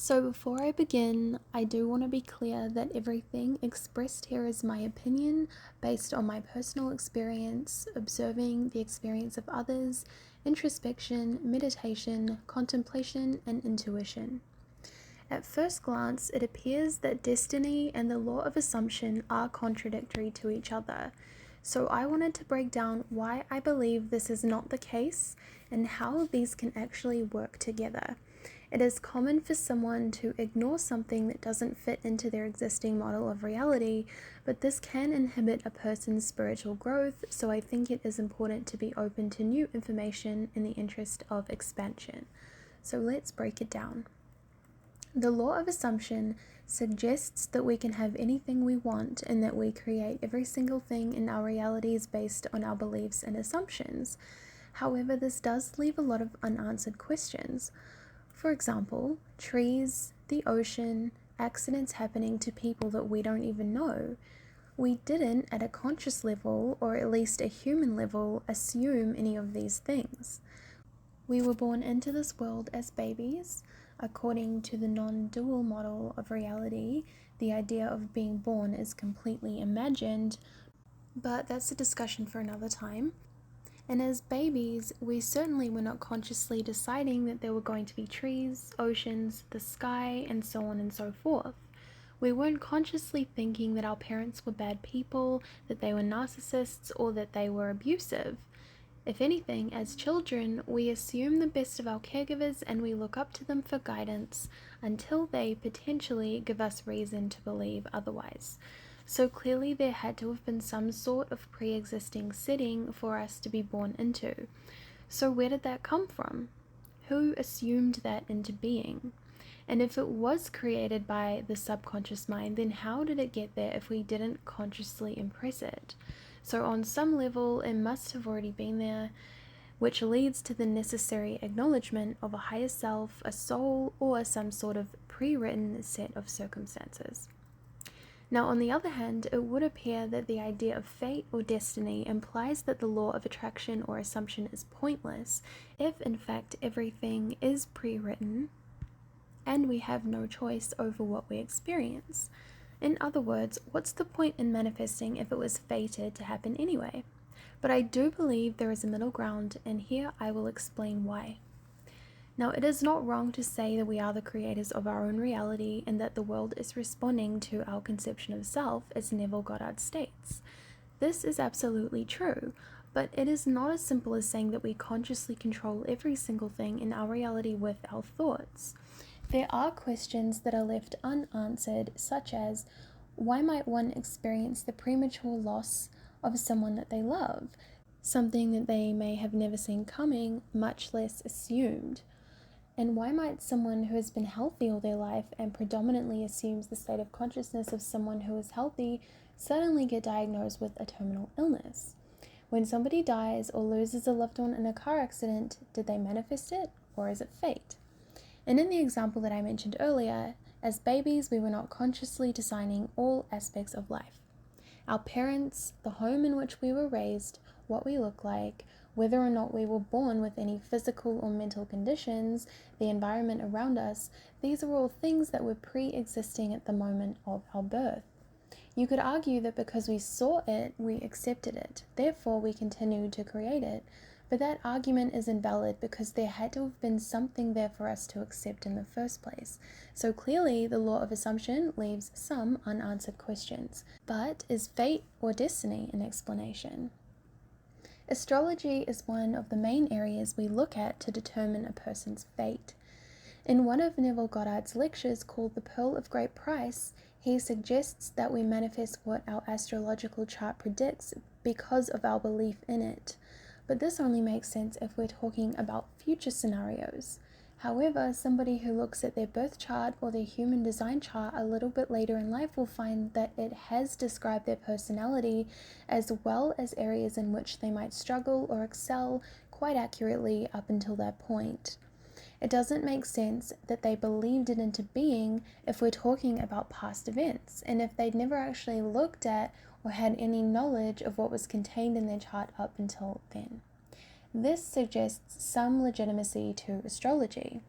So before I begin, I do want to be clear that everything expressed here is my opinion based on my personal experience, observing the experience of others, introspection, meditation, contemplation, and intuition. At first glance, it appears that destiny and the law of assumption are contradictory to each other. So I wanted to break down why I believe this is not the case and how these can actually work together. It is common for someone to ignore something that doesn't fit into their existing model of reality, but this can inhibit a person's spiritual growth, so I think it is important to be open to new information in the interest of expansion. So let's break it down. The law of assumption suggests that we can have anything we want and that we create every single thing in our realities based on our beliefs and assumptions. However, this does leave a lot of unanswered questions. For example, trees, the ocean, accidents happening to people that we don't even know. We didn't, at a conscious level, or at least a human level, assume any of these things. We were born into this world as babies. According to the non-dual model of reality, the idea of being born is completely imagined, but that's a discussion for another time. And as babies, we certainly were not consciously deciding that there were going to be trees, oceans, the sky, and so on and so forth. We weren't consciously thinking that our parents were bad people, that they were narcissists, or that they were abusive. If anything, as children, we assume the best of our caregivers and we look up to them for guidance until they potentially give us reason to believe otherwise. So clearly there had to have been some sort of pre-existing setting for us to be born into. So where did that come from? Who assumed that into being? And if it was created by the subconscious mind, then how did it get there if we didn't consciously impress it? So on some level, it must have already been there, which leads to the necessary acknowledgement of a higher self, a soul, or some sort of pre-written set of circumstances. Now, on the other hand, it would appear that the idea of fate or destiny implies that the law of attraction or assumption is pointless if, in fact, everything is pre-written and we have no choice over what we experience. In other words, what's the point in manifesting if it was fated to happen anyway? But I do believe there is a middle ground, and here I will explain why. Now, it is not wrong to say that we are the creators of our own reality and that the world is responding to our conception of self, as Neville Goddard states. This is absolutely true, but it is not as simple as saying that we consciously control every single thing in our reality with our thoughts. There are questions that are left unanswered, such as, why might one experience the premature loss of someone that they love, something that they may have never seen coming, much less assumed? And why might someone who has been healthy all their life and predominantly assumes the state of consciousness of someone who is healthy suddenly get diagnosed with a terminal illness? When somebody dies or loses a loved one in a car accident, did they manifest it, or is it fate? And in the example that I mentioned earlier, as babies, we were not consciously designing all aspects of life. Our parents, the home in which we were raised, what we look like, whether or not we were born with any physical or mental conditions, the environment around us, these are all things that were pre-existing at the moment of our birth. You could argue that because we saw it, we accepted it, therefore we continued to create it, but that argument is invalid because there had to have been something there for us to accept in the first place. So clearly, the law of assumption leaves some unanswered questions. But is fate or destiny an explanation? Astrology is one of the main areas we look at to determine a person's fate. In one of Neville Goddard's lectures called The Pearl of Great Price, he suggests that we manifest what our astrological chart predicts because of our belief in it. But this only makes sense if we're talking about future scenarios. However, somebody who looks at their birth chart or their human design chart a little bit later in life will find that it has described their personality as well as areas in which they might struggle or excel quite accurately up until that point. It doesn't make sense that they believed it into being if we're talking about past events, and if they'd never actually looked at or had any knowledge of what was contained in their chart up until then. This suggests some legitimacy to astrology.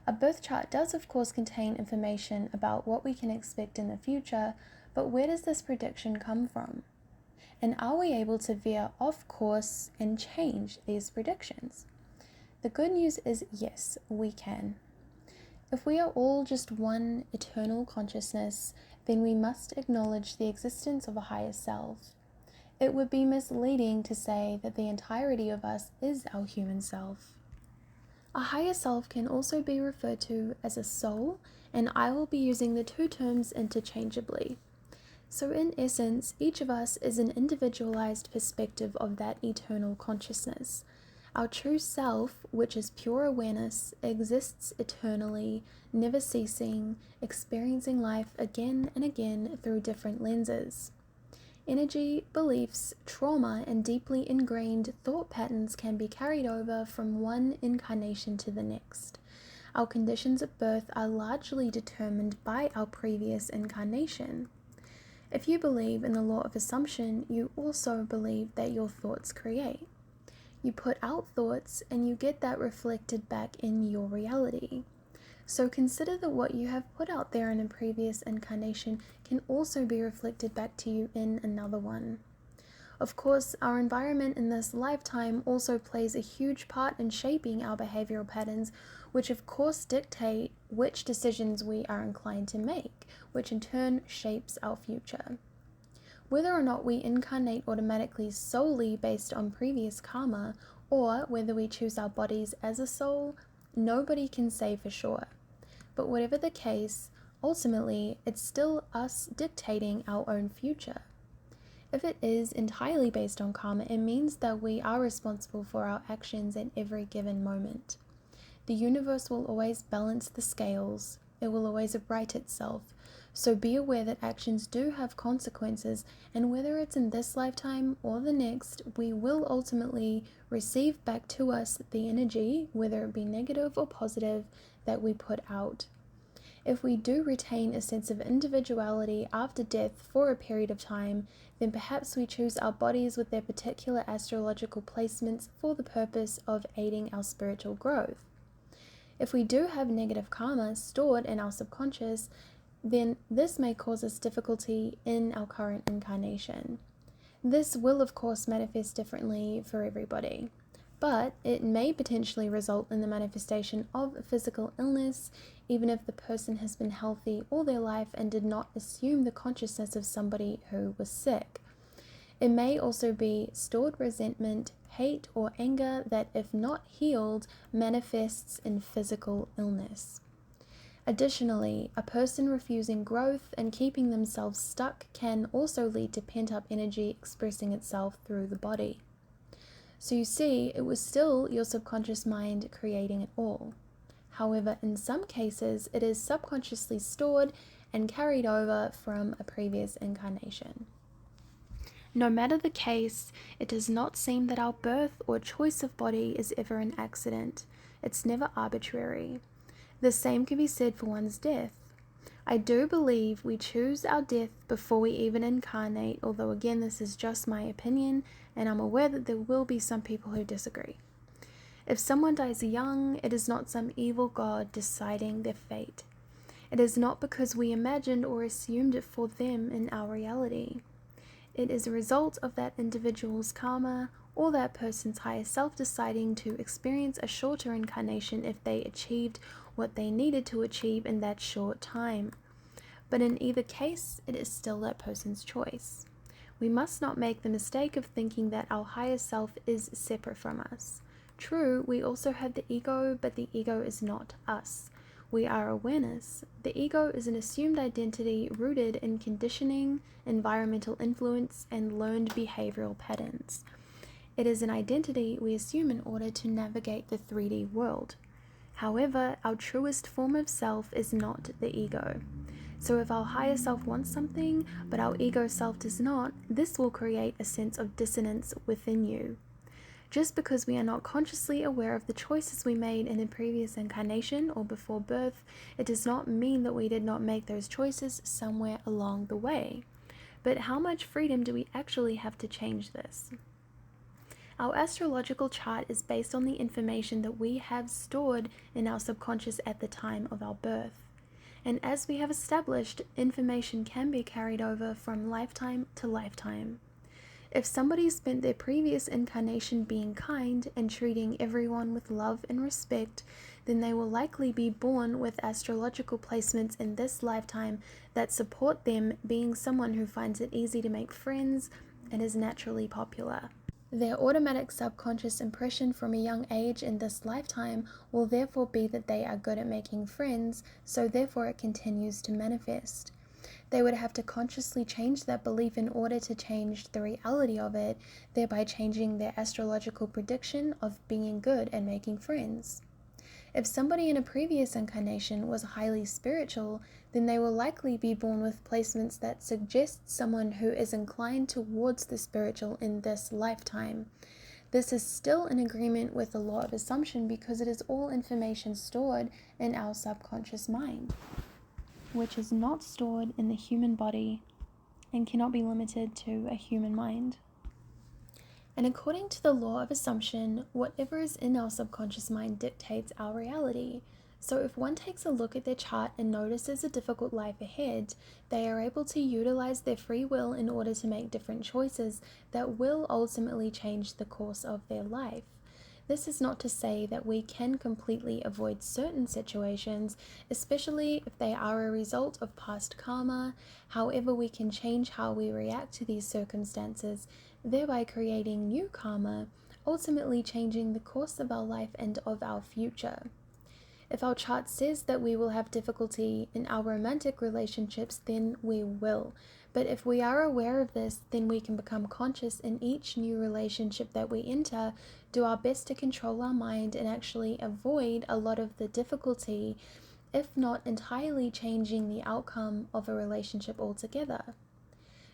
A birth chart does of course contain information about what we can expect in the future, but where does this prediction come from? And are we able to veer off course and change these predictions? The good news is yes, we can. If we are all just one eternal consciousness, then we must acknowledge the existence of a higher self. It would be misleading to say that the entirety of us is our human self. A higher self can also be referred to as a soul, and I will be using the two terms interchangeably. So in essence, each of us is an individualized perspective of that eternal consciousness. Our true self, which is pure awareness, exists eternally, never ceasing, experiencing life again and again through different lenses. Energy, beliefs, trauma, and deeply ingrained thought patterns can be carried over from one incarnation to the next. Our conditions at birth are largely determined by our previous incarnation. If you believe in the law of assumption, you also believe that your thoughts create. You put out thoughts and you get that reflected back in your reality. So consider that what you have put out there in a previous incarnation can also be reflected back to you in another one. Of course, our environment in this lifetime also plays a huge part in shaping our behavioral patterns, which of course dictate which decisions we are inclined to make, which in turn shapes our future. Whether or not we incarnate automatically solely based on previous karma, or whether we choose our bodies as a soul, nobody can say for sure. But whatever the case, ultimately, it's still us dictating our own future. If it is entirely based on karma, it means that we are responsible for our actions at every given moment. The universe will always balance the scales. It will always right itself. So be aware that actions do have consequences, and whether it's in this lifetime or the next, we will ultimately receive back to us the energy, whether it be negative or positive, that we put out. If we do retain a sense of individuality after death for a period of time, then perhaps we choose our bodies with their particular astrological placements for the purpose of aiding our spiritual growth. If we do have negative karma stored in our subconscious, then this may cause us difficulty in our current incarnation. This will of course manifest differently for everybody, but it may potentially result in the manifestation of physical illness, even if the person has been healthy all their life and did not assume the consciousness of somebody who was sick. It may also be stored resentment, hate, or anger that, if not healed, manifests in physical illness. Additionally, a person refusing growth and keeping themselves stuck can also lead to pent-up energy expressing itself through the body. So you see, it was still your subconscious mind creating it all. However, in some cases, it is subconsciously stored and carried over from a previous incarnation. No matter the case, it does not seem that our birth or choice of body is ever an accident. It's never arbitrary. The same can be said for one's death. I do believe we choose our death before we even incarnate, although again this is just my opinion, and I'm aware that there will be some people who disagree. If someone dies young, it is not some evil god deciding their fate. It is not because we imagined or assumed it for them in our reality. It is a result of that individual's karma or that person's higher self deciding to experience a shorter incarnation if they achieved what they needed to achieve in that short time. But in either case, it is still that person's choice. We must not make the mistake of thinking that our higher self is separate from us. True, we also have the ego, but the ego is not us. We are awareness. The ego is an assumed identity rooted in conditioning, environmental influence, and learned behavioral patterns. It is an identity we assume in order to navigate the 3D world. However, our truest form of self is not the ego. So if our higher self wants something, but our ego self does not, this will create a sense of dissonance within you. Just because we are not consciously aware of the choices we made in a previous incarnation or before birth, it does not mean that we did not make those choices somewhere along the way. But how much freedom do we actually have to change this? Our astrological chart is based on the information that we have stored in our subconscious at the time of our birth. And as we have established, information can be carried over from lifetime to lifetime. If somebody spent their previous incarnation being kind and treating everyone with love and respect, then they will likely be born with astrological placements in this lifetime that support them being someone who finds it easy to make friends and is naturally popular. Their automatic subconscious impression from a young age in this lifetime will therefore be that they are good at making friends, so therefore it continues to manifest. They would have to consciously change that belief in order to change the reality of it, thereby changing their astrological prediction of being good and making friends. If somebody in a previous incarnation was highly spiritual, then they will likely be born with placements that suggest someone who is inclined towards the spiritual in this lifetime. This is still in agreement with the law of assumption because it is all information stored in our subconscious mind, which is not stored in the human body and cannot be limited to a human mind. And according to the law of assumption, whatever is in our subconscious mind dictates our reality. So if one takes a look at their chart and notices a difficult life ahead, they are able to utilize their free will in order to make different choices that will ultimately change the course of their life. This is not to say that we can completely avoid certain situations, especially if they are a result of past karma. However, we can change how we react to these circumstances, thereby creating new karma, ultimately changing the course of our life and of our future. If our chart says that we will have difficulty in our romantic relationships, then we will. But if we are aware of this, then we can become conscious in each new relationship that we enter, do our best to control our mind, and actually avoid a lot of the difficulty, if not entirely changing the outcome of a relationship altogether.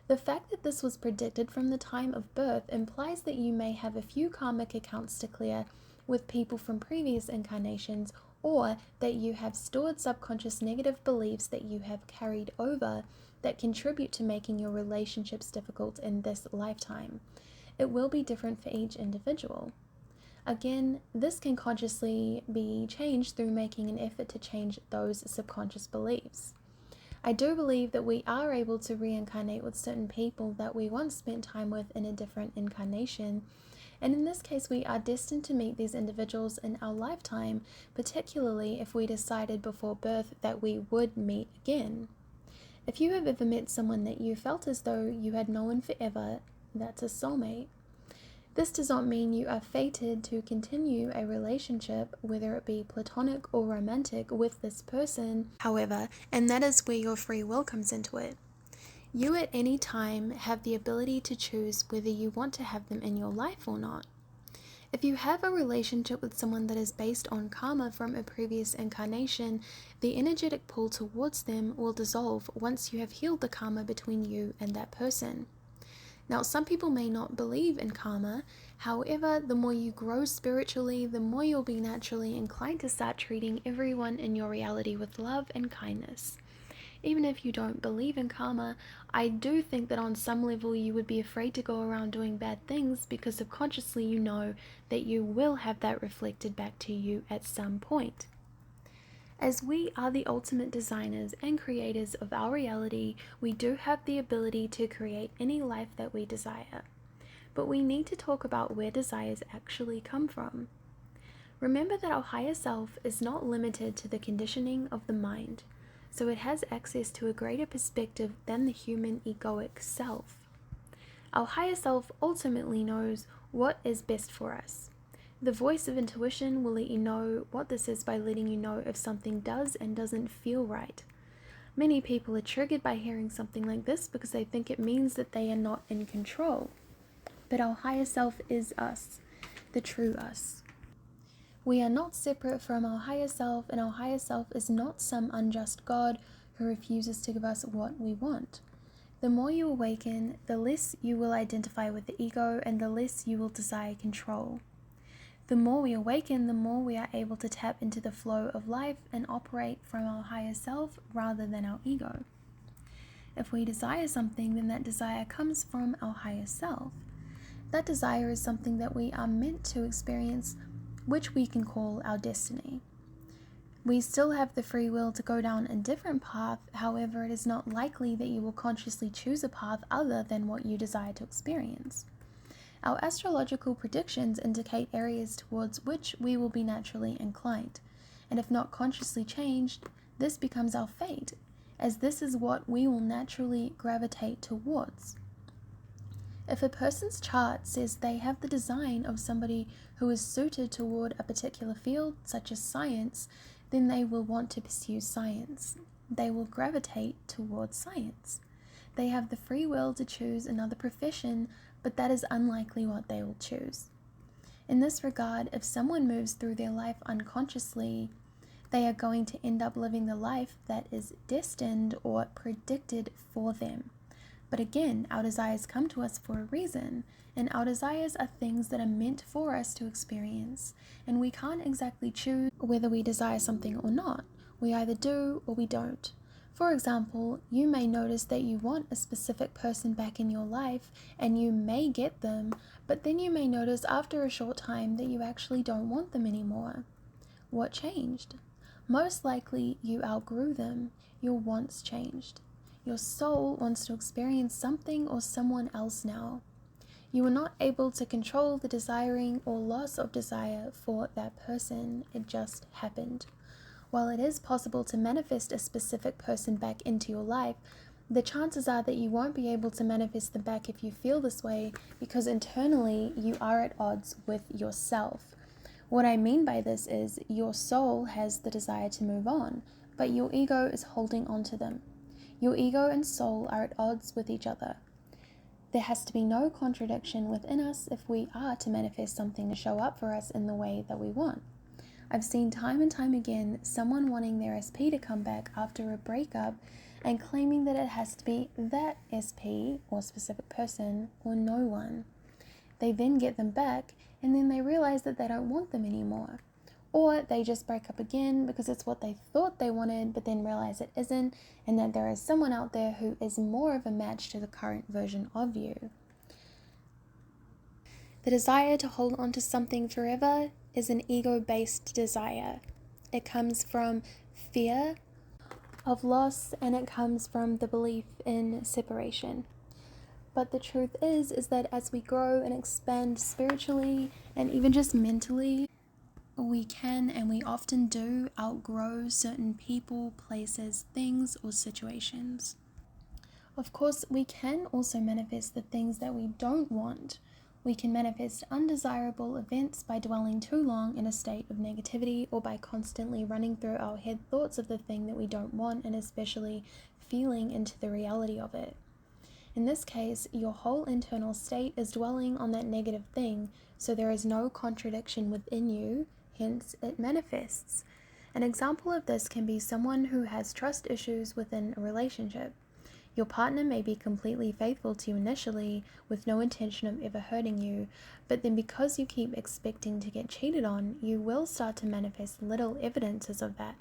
The fact that this was predicted from the time of birth implies that you may have a few karmic accounts to clear with people from previous incarnations, or that you have stored subconscious negative beliefs that you have carried over that contribute to making your relationships difficult in this lifetime. It will be different for each individual. Again, this can consciously be changed through making an effort to change those subconscious beliefs. I do believe that we are able to reincarnate with certain people that we once spent time with in a different incarnation, and in this case we are destined to meet these individuals in our lifetime, particularly if we decided before birth that we would meet again. If you have ever met someone that you felt as though you had known forever, that's a soulmate. This does not mean you are fated to continue a relationship, whether it be platonic or romantic, with this person, however, and that is where your free will comes into it. You at any time have the ability to choose whether you want to have them in your life or not. If you have a relationship with someone that is based on karma from a previous incarnation, the energetic pull towards them will dissolve once you have healed the karma between you and that person. Now, some people may not believe in karma. However, the more you grow spiritually, the more you'll be naturally inclined to start treating everyone in your reality with love and kindness. Even if you don't believe in karma, I do think that on some level you would be afraid to go around doing bad things because subconsciously you know that you will have that reflected back to you at some point. As we are the ultimate designers and creators of our reality, we do have the ability to create any life that we desire. But we need to talk about where desires actually come from. Remember that our higher self is not limited to the conditioning of the mind, so it has access to a greater perspective than the human egoic self. Our higher self ultimately knows what is best for us. The voice of intuition will let you know what this is by letting you know if something does and doesn't feel right. Many people are triggered by hearing something like this because they think it means that they are not in control. But our higher self is us, the true us. We are not separate from our higher self, and our higher self is not some unjust God who refuses to give us what we want. The more you awaken, the less you will identify with the ego and the less you will desire control. The more we awaken, the more we are able to tap into the flow of life and operate from our higher self rather than our ego. If we desire something, then that desire comes from our higher self. That desire is something that we are meant to experience, which we can call our destiny. We still have the free will to go down a different path, however, it is not likely that you will consciously choose a path other than what you desire to experience. Our astrological predictions indicate areas towards which we will be naturally inclined, and if not consciously changed, this becomes our fate, as this is what we will naturally gravitate towards. If a person's chart says they have the design of somebody who is suited toward a particular field, such as science, then they will want to pursue science. They will gravitate towards science. They have the free will to choose another profession, but that is unlikely what they will choose. In this regard, if someone moves through their life unconsciously, they are going to end up living the life that is destined or predicted for them. But again, our desires come to us for a reason, and our desires are things that are meant for us to experience, and we can't exactly choose whether we desire something or not. We either do or we don't. For example, you may notice that you want a specific person back in your life, and you may get them, but then you may notice after a short time that you actually don't want them anymore. What changed? Most likely, you outgrew them. Your wants changed. Your soul wants to experience something or someone else now. You were not able to control the desiring or loss of desire for that person. It just happened. While it is possible to manifest a specific person back into your life, the chances are that you won't be able to manifest them back if you feel this way, because internally you are at odds with yourself. What I mean by this is your soul has the desire to move on, but your ego is holding on to them. Your ego and soul are at odds with each other. There has to be no contradiction within us if we are to manifest something to show up for us in the way that we want. I've seen time and time again someone wanting their SP to come back after a breakup and claiming that it has to be that SP or specific person or no one. They then get them back and then they realize that they don't want them anymore. Or they just break up again because it's what they thought they wanted, but then realize it isn't, and that there is someone out there who is more of a match to the current version of you. The desire to hold on to something forever is an ego-based desire. It comes from fear of loss, and it comes from the belief in separation. But the truth is that as we grow and expand spiritually and even just mentally, we can and we often do outgrow certain people, places, things, or situations. Of course, we can also manifest the things that we don't want. We can manifest undesirable events by dwelling too long in a state of negativity, or by constantly running through our head thoughts of the thing that we don't want, and especially feeling into the reality of it. In this case, your whole internal state is dwelling on that negative thing, so there is no contradiction within you, hence it manifests. An example of this can be someone who has trust issues within a relationship. Your partner may be completely faithful to you initially with no intention of ever hurting you, but then because you keep expecting to get cheated on, you will start to manifest little evidences of that,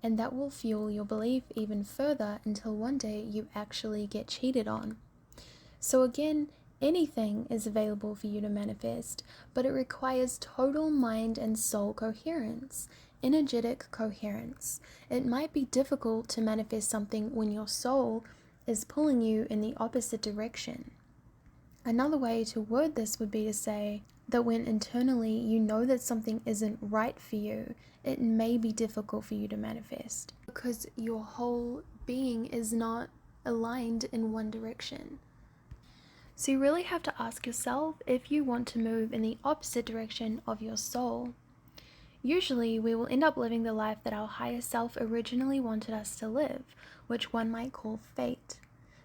and that will fuel your belief even further until one day you actually get cheated on. So again, anything is available for you to manifest, but it requires total mind and soul coherence, energetic coherence. It might be difficult to manifest something when your soul is pulling you in the opposite direction. Another way to word this would be to say that when internally you know that something isn't right for you, it may be difficult for you to manifest because your whole being is not aligned in one direction. So you really have to ask yourself if you want to move in the opposite direction of your soul. Usually we will end up living the life that our higher self originally wanted us to live, which one might call fate.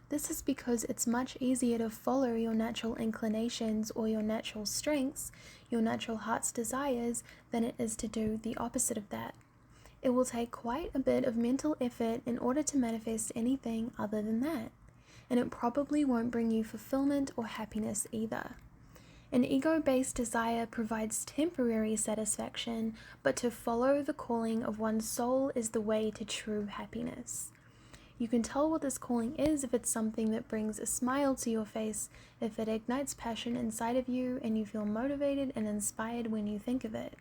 This is because it's much easier to follow your natural inclinations or your natural strengths, your natural heart's desires, than it is to do the opposite of that. It will take quite a bit of mental effort in order to manifest anything other than that, and it probably won't bring you fulfillment or happiness either. An ego-based desire provides temporary satisfaction, but to follow the calling of one's soul is the way to true happiness. You can tell what this calling is if it's something that brings a smile to your face, if it ignites passion inside of you and you feel motivated and inspired when you think of it.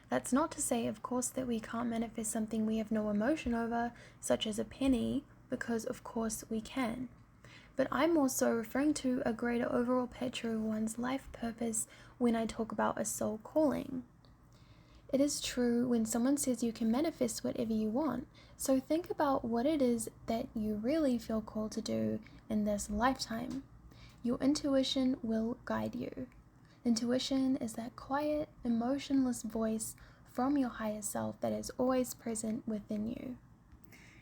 That's not to say, of course, that we can't manifest something we have no emotion over, such as a penny, because of course we can. But I'm also referring to a greater overall picture of one's life purpose when I talk about a soul calling. It is true when someone says you can manifest whatever you want, so think about what it is that you really feel called to do in this lifetime. Your intuition will guide you. Intuition is that quiet, emotionless voice from your higher self that is always present within you.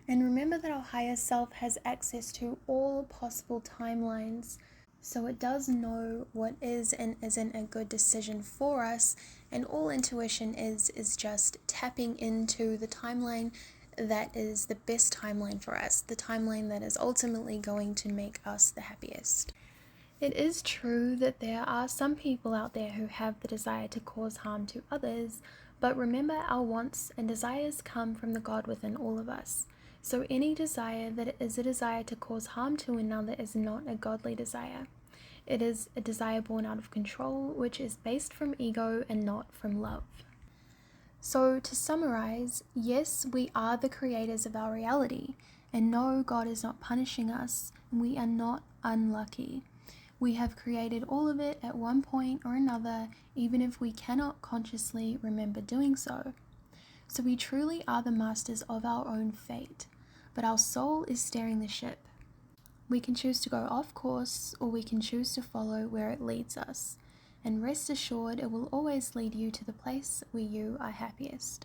And remember that our higher self has access to all possible timelines, so it does know what is and isn't a good decision for us, and all intuition is just tapping into the timeline that is the best timeline for us, the timeline that is ultimately going to make us the happiest. It is true that there are some people out there who have the desire to cause harm to others, but remember our wants and desires come from the God within all of us. So any desire that is a desire to cause harm to another is not a godly desire. It is a desire born out of control, which is based from ego and not from love. So to summarize, yes, we are the creators of our reality, and no, God is not punishing us, and we are not unlucky. We have created all of it at one point or another, even if we cannot consciously remember doing so. So we truly are the masters of our own fate, but our soul is steering the ship. We can choose to go off course, or we can choose to follow where it leads us. And rest assured, it will always lead you to the place where you are happiest.